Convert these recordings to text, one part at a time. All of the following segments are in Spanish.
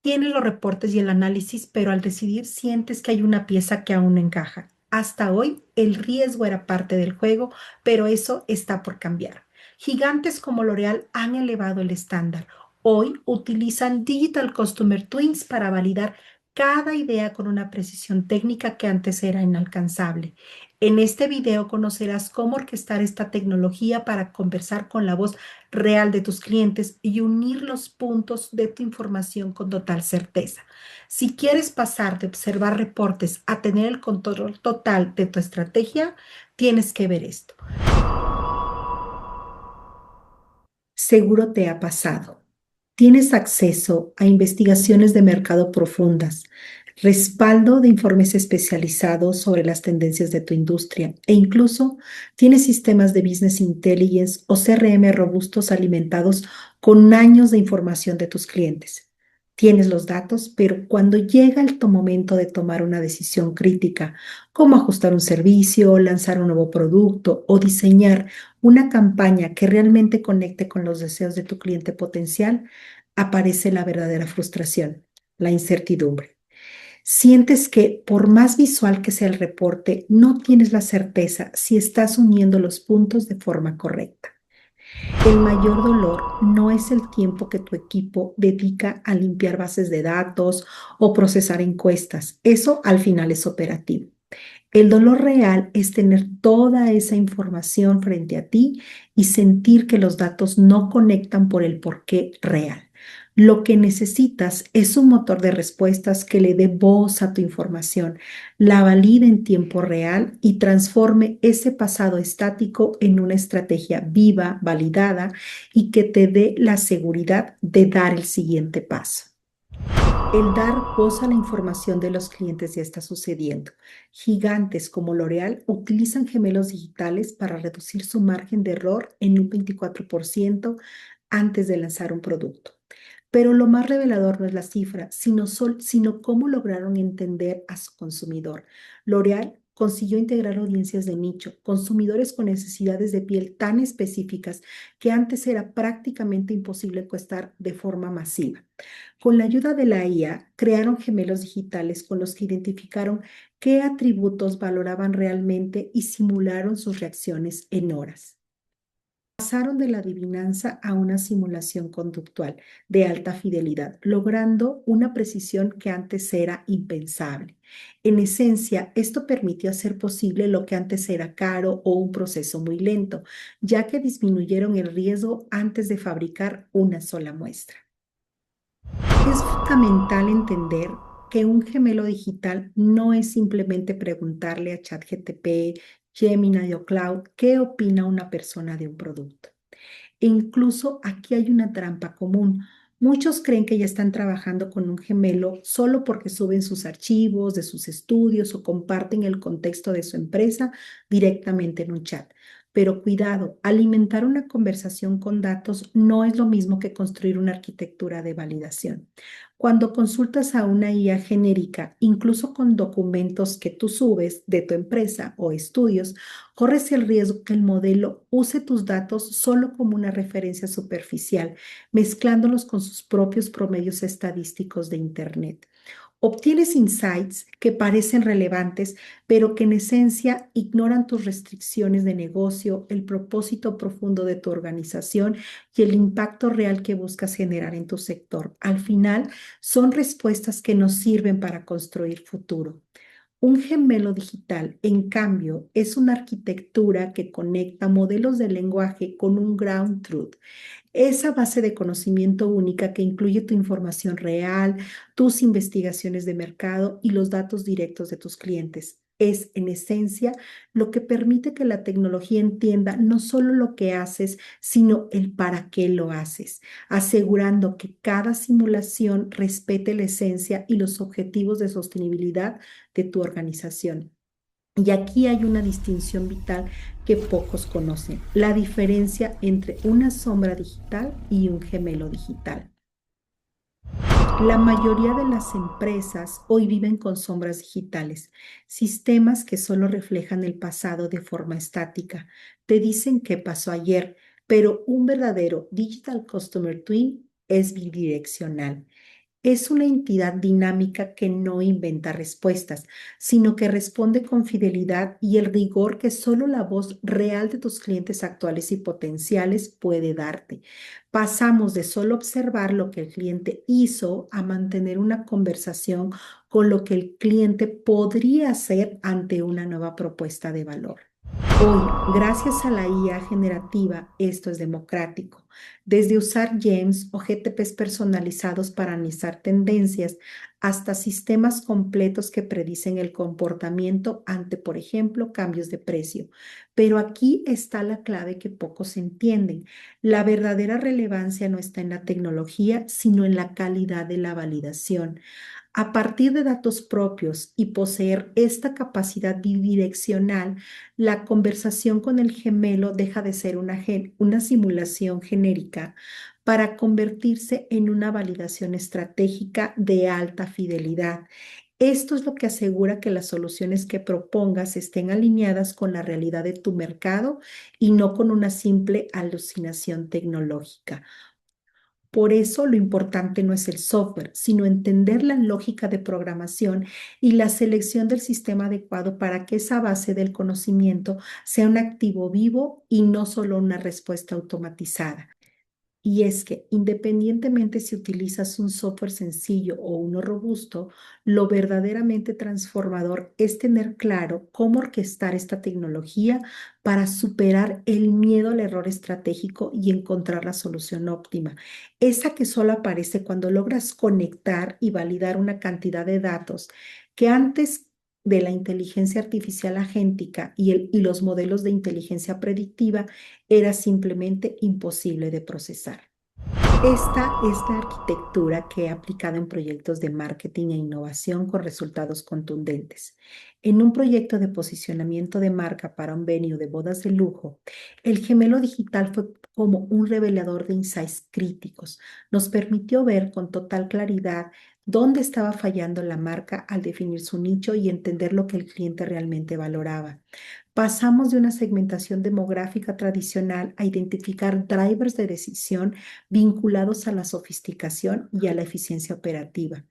Tienes los reportes y el análisis, pero al decidir sientes que hay una pieza que aún no encaja. Hasta hoy, el riesgo era parte del juego, pero eso está por cambiar. Gigantes como L'Oreal han elevado el estándar. Hoy utilizan Digital Customer Twins para validar cada idea con una precisión técnica que antes era inalcanzable. En este video conocerás cómo orquestar esta tecnología para conversar con la voz real de tus clientes y unir los puntos de tu información con total certeza. Si quieres pasar de observar reportes a tener el control total de tu estrategia, tienes que ver esto. Seguro te ha pasado. Tienes acceso a investigaciones de mercado profundas, respaldo de informes especializados sobre las tendencias de tu industria e incluso tienes sistemas de business intelligence o CRM robustos alimentados con años de información de tus clientes. Tienes los datos, pero cuando llega el momento de tomar una decisión crítica, como ajustar un servicio, lanzar un nuevo producto o diseñar una campaña que realmente conecte con los deseos de tu cliente potencial, aparece la verdadera frustración, la incertidumbre. Sientes que por más visual que sea el reporte, no tienes la certeza si estás uniendo los puntos de forma correcta. El mayor dolor no es el tiempo que tu equipo dedica a limpiar bases de datos o procesar encuestas. Eso al final es operativo. El dolor real es tener toda esa información frente a ti y sentir que los datos no conectan por el porqué real. Lo que necesitas es un motor de respuestas que le dé voz a tu información, la valide en tiempo real y transforme ese pasado estático en una estrategia viva, validada y que te dé la seguridad de dar el siguiente paso. El dar voz a la información de los clientes ya está sucediendo. Gigantes como L'Oreal utilizan gemelos digitales para reducir su margen de error en un 24% antes de lanzar un producto. Pero lo más revelador no es la cifra, sino cómo lograron entender a su consumidor. L'Oreal consiguió integrar audiencias de nicho, consumidores con necesidades de piel tan específicas que antes era prácticamente imposible encuestar de forma masiva. Con la ayuda de la IA, crearon gemelos digitales con los que identificaron qué atributos valoraban realmente y simularon sus reacciones en horas. Pasaron de la adivinanza a una simulación conductual de alta fidelidad, logrando una precisión que antes era impensable. En esencia, esto permitió hacer posible lo que antes era caro o un proceso muy lento, ya que disminuyeron el riesgo antes de fabricar una sola muestra. Es fundamental entender que un gemelo digital no es simplemente preguntarle a ChatGPT, Gemini o Cloud qué opina una persona de un producto. E incluso aquí hay una trampa común. Muchos creen que ya están trabajando con un gemelo solo porque suben sus archivos de sus estudios o comparten el contexto de su empresa directamente en un chat. Pero cuidado, alimentar una conversación con datos no es lo mismo que construir una arquitectura de validación. Cuando consultas a una IA genérica, incluso con documentos que tú subes de tu empresa o estudios, corres el riesgo que el modelo use tus datos solo como una referencia superficial, mezclándolos con sus propios promedios estadísticos de Internet. Obtienes insights que parecen relevantes, pero que en esencia ignoran tus restricciones de negocio, el propósito profundo de tu organización y el impacto real que buscas generar en tu sector. Al final, son respuestas que nos sirven para construir futuro. Un gemelo digital, en cambio, es una arquitectura que conecta modelos de lenguaje con un ground truth, esa base de conocimiento única que incluye tu información real, tus investigaciones de mercado y los datos directos de tus clientes. Es, en esencia, lo que permite que la tecnología entienda no solo lo que haces, sino el para qué lo haces, asegurando que cada simulación respete la esencia y los objetivos de sostenibilidad de tu organización. Y aquí hay una distinción vital que pocos conocen, la diferencia entre una sombra digital y un gemelo digital. La mayoría de las empresas hoy viven con sombras digitales, sistemas que solo reflejan el pasado de forma estática. Te dicen qué pasó ayer, pero un verdadero Digital Customer Twin es bidireccional. Es una entidad dinámica que no inventa respuestas, sino que responde con fidelidad y el rigor que solo la voz real de tus clientes actuales y potenciales puede darte. Pasamos de solo observar lo que el cliente hizo a mantener una conversación con lo que el cliente podría hacer ante una nueva propuesta de valor. Hoy, gracias a la IA generativa, esto es democrático. Desde usar GEMS o GTPs personalizados para analizar tendencias hasta sistemas completos que predicen el comportamiento ante, por ejemplo, cambios de precio. Pero aquí está la clave que pocos entienden. La verdadera relevancia no está en la tecnología, sino en la calidad de la validación. A partir de datos propios y poseer esta capacidad bidireccional, la conversación con el gemelo deja de ser una simulación genérica para convertirse en una validación estratégica de alta fidelidad. Esto es lo que asegura que las soluciones que propongas estén alineadas con la realidad de tu mercado y no con una simple alucinación tecnológica. Por eso lo importante no es el software, sino entender la lógica de programación y la selección del sistema adecuado para que esa base del conocimiento sea un activo vivo y no solo una respuesta automatizada. Y es que independientemente si utilizas un software sencillo o uno robusto, lo verdaderamente transformador es tener claro cómo orquestar esta tecnología para superar el miedo al error estratégico y encontrar la solución óptima. Esa que solo aparece cuando logras conectar y validar una cantidad de datos que antes de la inteligencia artificial agéntica y los modelos de inteligencia predictiva era simplemente imposible de procesar. Esta es la arquitectura que he aplicado en proyectos de marketing e innovación con resultados contundentes. En un proyecto de posicionamiento de marca para un venue de bodas de lujo, el gemelo digital fue como un revelador de insights críticos. Nos permitió ver con total claridad dónde estaba fallando la marca al definir su nicho y entender lo que el cliente realmente valoraba. Pasamos de una segmentación demográfica tradicional a identificar drivers de decisión vinculados a la sofisticación y a la eficiencia operativa.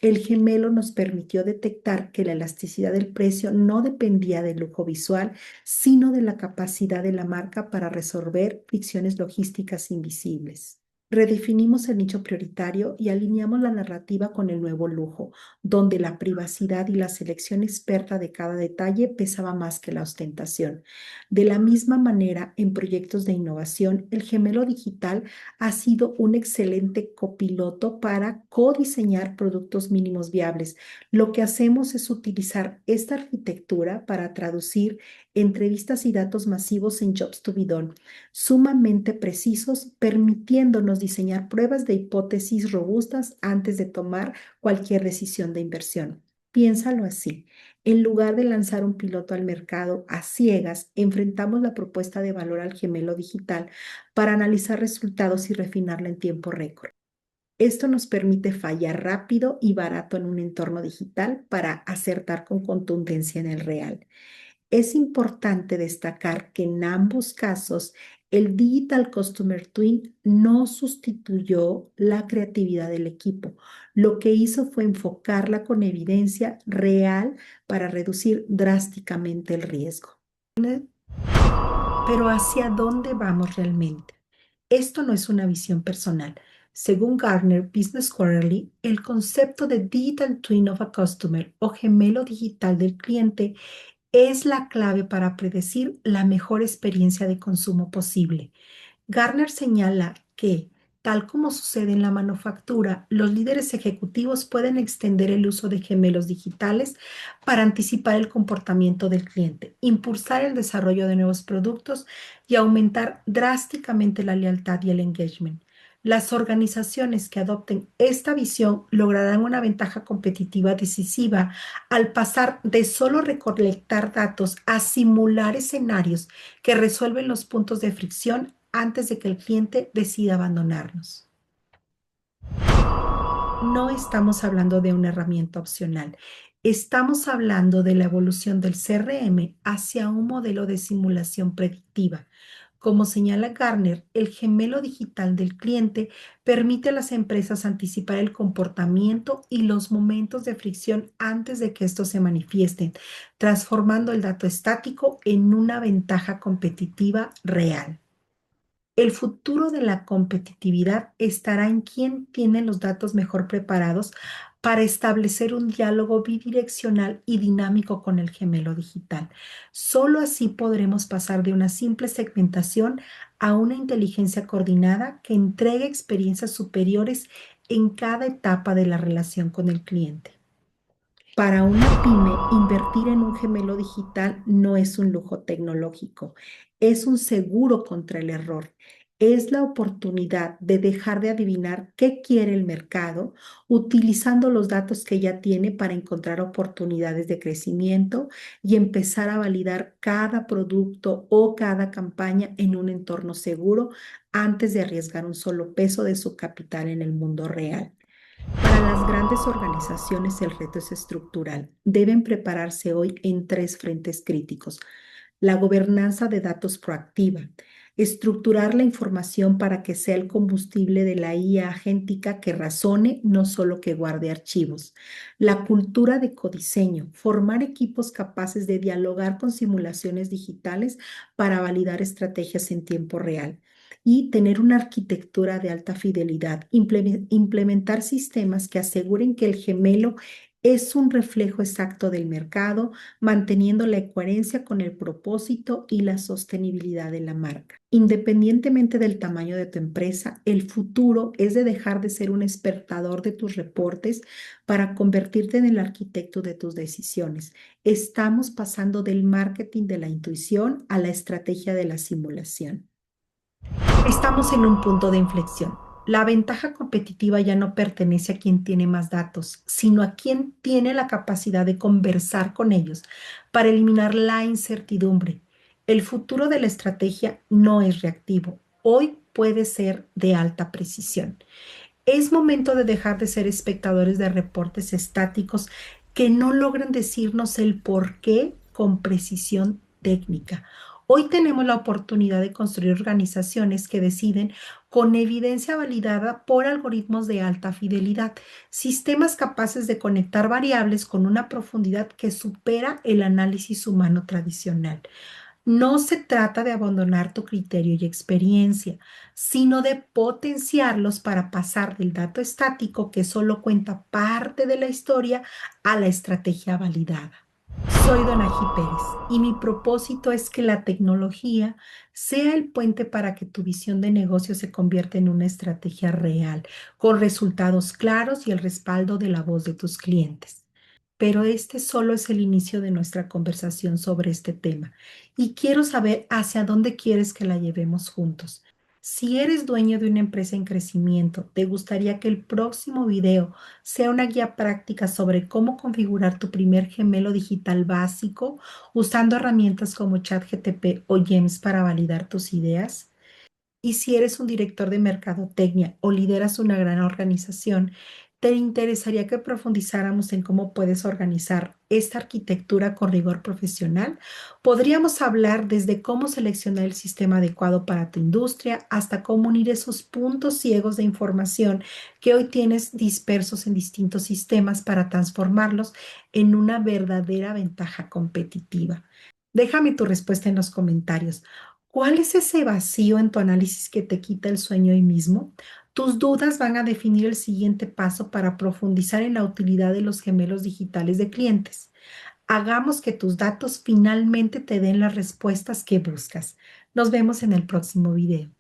El gemelo nos permitió detectar que la elasticidad del precio no dependía del lujo visual, sino de la capacidad de la marca para resolver fricciones logísticas invisibles. Redefinimos el nicho prioritario y alineamos la narrativa con el nuevo lujo, donde la privacidad y la selección experta de cada detalle pesaba más que la ostentación. De la misma manera, en proyectos de innovación, el gemelo digital ha sido un excelente copiloto para codiseñar productos mínimos viables. Lo que hacemos es utilizar esta arquitectura para traducir entrevistas y datos masivos en jobs to be done, sumamente precisos, permitiéndonos diseñar pruebas de hipótesis robustas antes de tomar cualquier decisión de inversión. Piénsalo así. En lugar de lanzar un piloto al mercado a ciegas, enfrentamos la propuesta de valor al gemelo digital para analizar resultados y refinarla en tiempo récord. Esto nos permite fallar rápido y barato en un entorno digital para acertar con contundencia en el real. Es importante destacar que en ambos casos el Digital Customer Twin no sustituyó la creatividad del equipo. Lo que hizo fue enfocarla con evidencia real para reducir drásticamente el riesgo. Pero ¿hacia dónde vamos realmente? Esto no es una visión personal. Según Gartner Business Quarterly, el concepto de Digital Twin of a Customer o gemelo digital del cliente es la clave para predecir la mejor experiencia de consumo posible. Gartner señala que, tal como sucede en la manufactura, los líderes ejecutivos pueden extender el uso de gemelos digitales para anticipar el comportamiento del cliente, impulsar el desarrollo de nuevos productos y aumentar drásticamente la lealtad y el engagement. Las organizaciones que adopten esta visión lograrán una ventaja competitiva decisiva al pasar de solo recolectar datos a simular escenarios que resuelven los puntos de fricción antes de que el cliente decida abandonarnos. No estamos hablando de una herramienta opcional. Estamos hablando de la evolución del CRM hacia un modelo de simulación predictiva. Como señala Gartner, el gemelo digital del cliente permite a las empresas anticipar el comportamiento y los momentos de fricción antes de que estos se manifiesten, transformando el dato estático en una ventaja competitiva real. El futuro de la competitividad estará en quién tiene los datos mejor preparados para establecer un diálogo bidireccional y dinámico con el gemelo digital. Solo así podremos pasar de una simple segmentación a una inteligencia coordinada que entregue experiencias superiores en cada etapa de la relación con el cliente. Para una pyme, invertir en un gemelo digital no es un lujo tecnológico, es un seguro contra el error. Es la oportunidad de dejar de adivinar qué quiere el mercado, utilizando los datos que ya tiene para encontrar oportunidades de crecimiento y empezar a validar cada producto o cada campaña en un entorno seguro antes de arriesgar un solo peso de su capital en el mundo real. Para las grandes organizaciones el reto es estructural. Deben prepararse hoy en tres frentes críticos. La gobernanza de datos proactiva, estructurar la información para que sea el combustible de la IA agéntica que razone, no solo que guarde archivos. La cultura de codiseño, formar equipos capaces de dialogar con simulaciones digitales para validar estrategias en tiempo real y tener una arquitectura de alta fidelidad, implementar sistemas que aseguren que el gemelo es un reflejo exacto del mercado, manteniendo la coherencia con el propósito y la sostenibilidad de la marca. Independientemente del tamaño de tu empresa, el futuro es de dejar de ser un espectador de tus reportes para convertirte en el arquitecto de tus decisiones. Estamos pasando del marketing de la intuición a la estrategia de la simulación. Estamos en un punto de inflexión. La ventaja competitiva ya no pertenece a quien tiene más datos, sino a quien tiene la capacidad de conversar con ellos para eliminar la incertidumbre. El futuro de la estrategia no es reactivo. Hoy puede ser de alta precisión. Es momento de dejar de ser espectadores de reportes estáticos que no logran decirnos el por qué con precisión técnica. Hoy tenemos la oportunidad de construir organizaciones que deciden con evidencia validada por algoritmos de alta fidelidad, sistemas capaces de conectar variables con una profundidad que supera el análisis humano tradicional. No se trata de abandonar tu criterio y experiencia, sino de potenciarlos para pasar del dato estático que solo cuenta parte de la historia a la estrategia validada. Soy Donají Pérez y mi propósito es que la tecnología sea el puente para que tu visión de negocio se convierta en una estrategia real, con resultados claros y el respaldo de la voz de tus clientes. Pero este solo es el inicio de nuestra conversación sobre este tema y quiero saber hacia dónde quieres que la llevemos juntos. Si eres dueño de una empresa en crecimiento, ¿te gustaría que el próximo video sea una guía práctica sobre cómo configurar tu primer gemelo digital básico usando herramientas como ChatGTP o GEMS para validar tus ideas? Y si eres un director de mercadotecnia o lideras una gran organización, ¿te interesaría que profundizáramos en cómo puedes organizar esta arquitectura con rigor profesional? Podríamos hablar desde cómo seleccionar el sistema adecuado para tu industria hasta cómo unir esos puntos ciegos de información que hoy tienes dispersos en distintos sistemas para transformarlos en una verdadera ventaja competitiva. Déjame tu respuesta en los comentarios. ¿Cuál es ese vacío en tu análisis que te quita el sueño hoy mismo? Tus dudas van a definir el siguiente paso para profundizar en la utilidad de los gemelos digitales de clientes. Hagamos que tus datos finalmente te den las respuestas que buscas. Nos vemos en el próximo video.